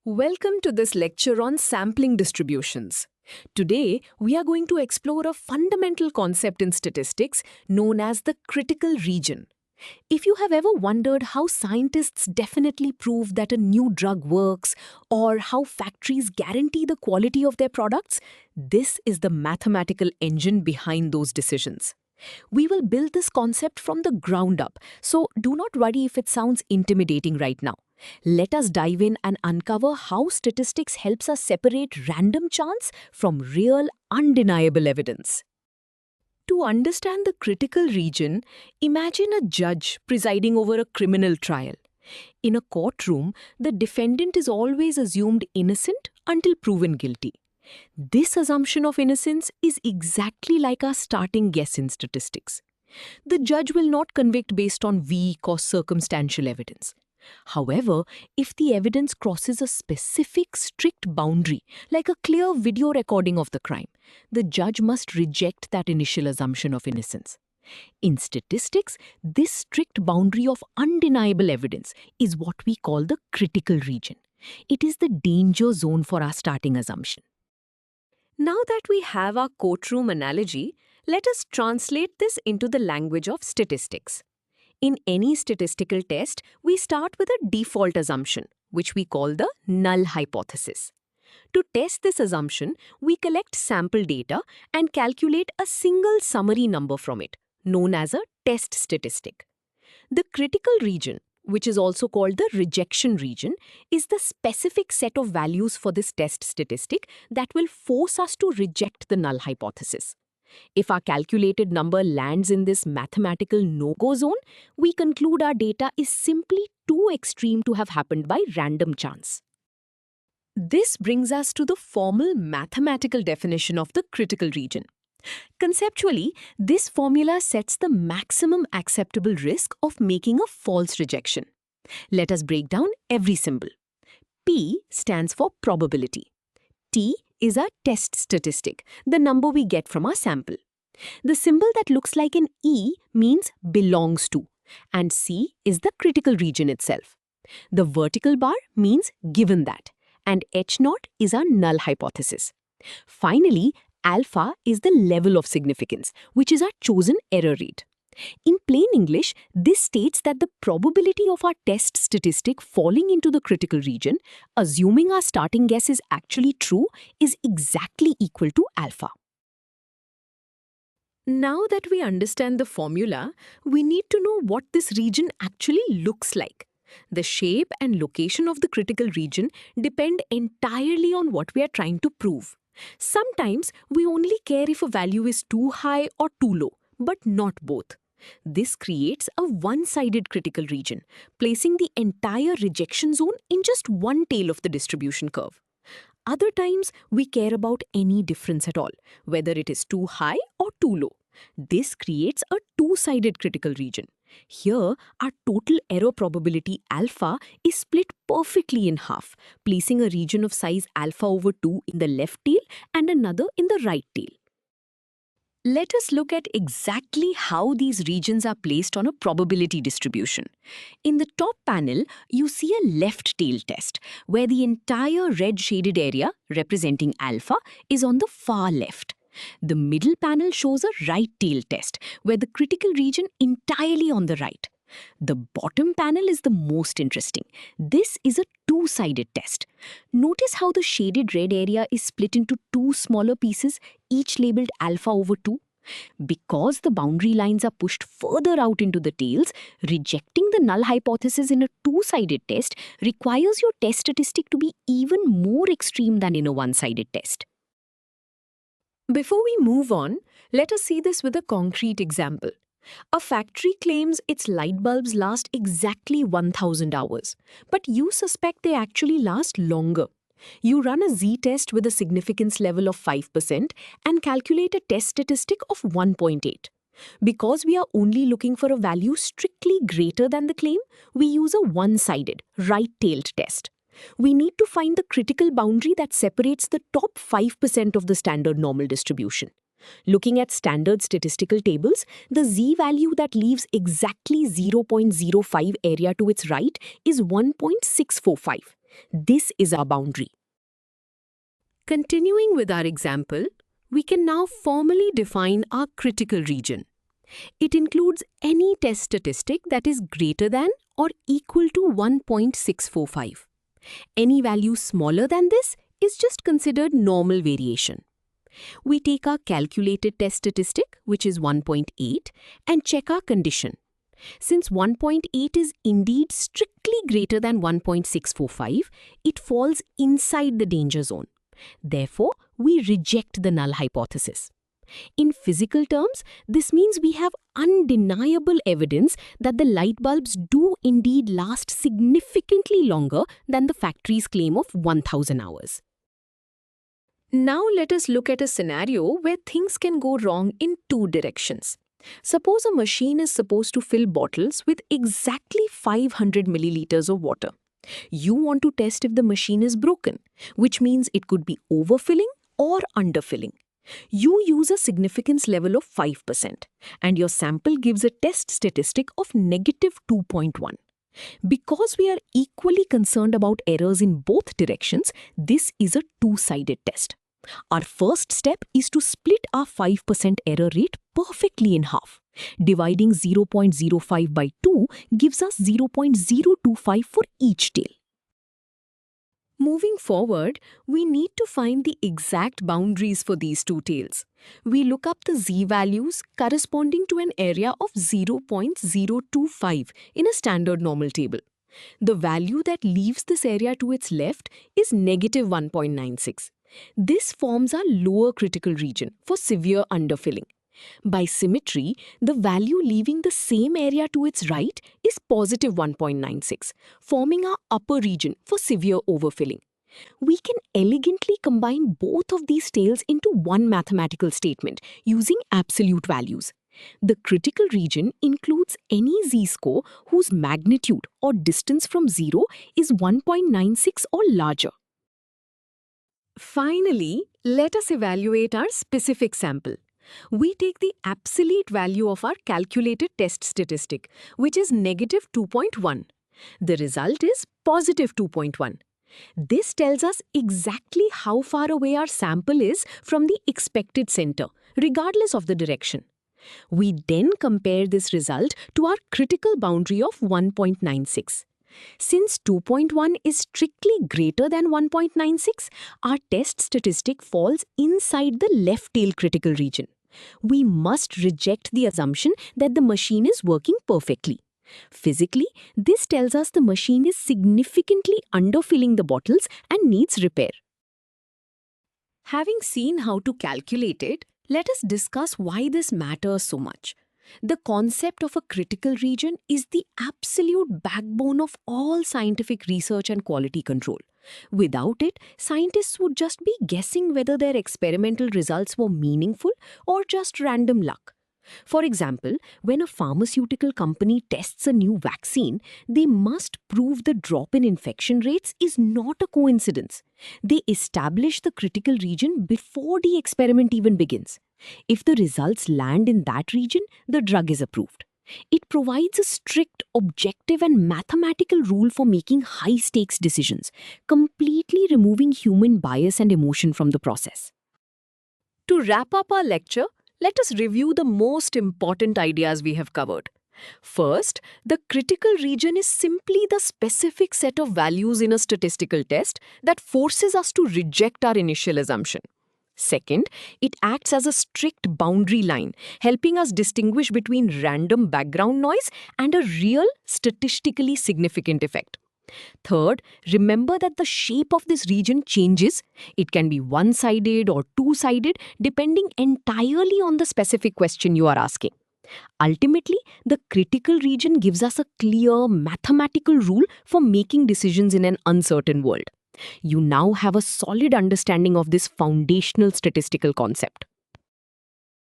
Welcome to this lecture on sampling distributions. Today, we are going to explore a fundamental concept in statistics known as the critical region. If you have ever wondered how scientists definitely prove that a new drug works or how factories guarantee the quality of their products, this is the mathematical engine behind those decisions. We will build this concept from the ground up, so do not worry if it sounds intimidating right now. Let us dive in and uncover how statistics helps us separate random chance from real, undeniable evidence. To understand the critical region, imagine a judge presiding over a criminal trial. In a courtroom, the defendant is always assumed innocent until proven guilty. This assumption of innocence is exactly like our starting guess in statistics. The judge will not convict based on weak or circumstantial evidence. However, if the evidence crosses a specific strict boundary, like a clear video recording of the crime, the judge must reject that initial assumption of innocence. In statistics, this strict boundary of undeniable evidence is what we call the critical region. It is the danger zone for our starting assumption. Now that we have our courtroom analogy, let us translate this into the language of statistics. In any statistical test, we start with a default assumption, which we call the null hypothesis. To test this assumption, we collect sample data and calculate a single summary number from it, known as a test statistic. The critical region, which is also called the rejection region, is the specific set of values for this test statistic that will force us to reject the null hypothesis. If our calculated number lands in this mathematical no-go zone, we conclude our data is simply too extreme to have happened by random chance. This brings us to the formal mathematical definition of the critical region. Conceptually, this formula sets the maximum acceptable risk of making a false rejection. Let us break down every symbol. P stands for probability. T is our test statistic, the number we get from our sample. The symbol that looks like an E means belongs to, and C is the critical region itself. The vertical bar means given that, and H0 is our null hypothesis. Finally, alpha is the level of significance, which is our chosen error rate. In plain English, this states that the probability of our test statistic falling into the critical region, assuming our starting guess is actually true, is exactly equal to alpha. Now that we understand the formula, we need to know what this region actually looks like. The shape and location of the critical region depend entirely on what we are trying to prove. Sometimes we only care if a value is too high or too low, but not both. This creates a one-sided critical region, placing the entire rejection zone in just one tail of the distribution curve. Other times, we care about any difference at all, whether it is too high or too low. This creates a two-sided critical region. Here, our total error probability alpha is split perfectly in half, placing a region of size alpha over 2 in the left tail and another in the right tail. Let us look at exactly how these regions are placed on a probability distribution. In the top panel, you see a left tail test, where the entire red shaded area, representing alpha, is on the far left. The middle panel shows a right tail test, where the critical region entirely on the right. The bottom panel is the most interesting. This is a two-sided test. Notice how the shaded red area is split into two smaller pieces, each labeled alpha over 2. Because the boundary lines are pushed further out into the tails, rejecting the null hypothesis in a two-sided test requires your test statistic to be even more extreme than in a one-sided test. Before we move on, let us see this with a concrete example. A factory claims its light bulbs last exactly 1000 hours, but you suspect they actually last longer. You run a z-test with a significance level of 5% and calculate a test statistic of 1.8. Because we are only looking for a value strictly greater than the claim, we use a one-sided, right-tailed test. We need to find the critical boundary that separates the top 5% of the standard normal distribution. Looking at standard statistical tables, the z-value that leaves exactly 0.05 area to its right is 1.645. This is our boundary. Continuing with our example, we can now formally define our critical region. It includes any test statistic that is greater than or equal to 1.645. Any value smaller than this is just considered normal variation. We take our calculated test statistic, which is 1.8, and check our condition. Since 1.8 is indeed strictly greater than 1.645, it falls inside the danger zone. Therefore, we reject the null hypothesis. In physical terms, this means we have undeniable evidence that the light bulbs do indeed last significantly longer than the factory's claim of 1000 hours. Now let us look at a scenario where things can go wrong in two directions. Suppose a machine is supposed to fill bottles with exactly 500 milliliters of water. You want to test if the machine is broken, which means it could be overfilling or underfilling. You use a significance level of 5%, and your sample gives a test statistic of negative 2.1. Because we are equally concerned about errors in both directions, this is a two-sided test. Our first step is to split our 5% error rate perfectly in half. Dividing 0.05 by 2 gives us 0.025 for each tail. Moving forward, we need to find the exact boundaries for these two tails. We look up the z-values corresponding to an area of 0.025 in a standard normal table. The value that leaves this area to its left is negative 1.96. This forms our lower critical region for severe underfilling. By symmetry, the value leaving the same area to its right is positive 1.96, forming our upper region for severe overfilling. We can elegantly combine both of these tails into one mathematical statement using absolute values. The critical region includes any z-score whose magnitude or distance from 0 is 1.96 or larger. Finally, let us evaluate our specific sample. We take the absolute value of our calculated test statistic, which is negative 2.1. The result is positive 2.1. This tells us exactly how far away our sample is from the expected center, regardless of the direction. We then compare this result to our critical boundary of 1.96. Since 2.1 is strictly greater than 1.96, our test statistic falls inside the left tail critical region. We must reject the assumption that the machine is working perfectly. Physically, this tells us the machine is significantly underfilling the bottles and needs repair. Having seen how to calculate it, let us discuss why this matters so much. The concept of a critical region is the absolute backbone of all scientific research and quality control. Without it, scientists would just be guessing whether their experimental results were meaningful or just random luck. For example, when a pharmaceutical company tests a new vaccine, they must prove the drop in infection rates is not a coincidence. They establish the critical region before the experiment even begins. If the results land in that region, the drug is approved. It provides a strict, objective, and mathematical rule for making high-stakes decisions, completely removing human bias and emotion from the process. To wrap up our lecture, let us review the most important ideas we have covered. First, the critical region is simply the specific set of values in a statistical test that forces us to reject our initial assumption. Second, it acts as a strict boundary line, helping us distinguish between random background noise and a real, statistically significant effect. Third, remember that the shape of this region changes. It can be one-sided or two-sided, depending entirely on the specific question you are asking. Ultimately, the critical region gives us a clear mathematical rule for making decisions in an uncertain world. You now have a solid understanding of this foundational statistical concept.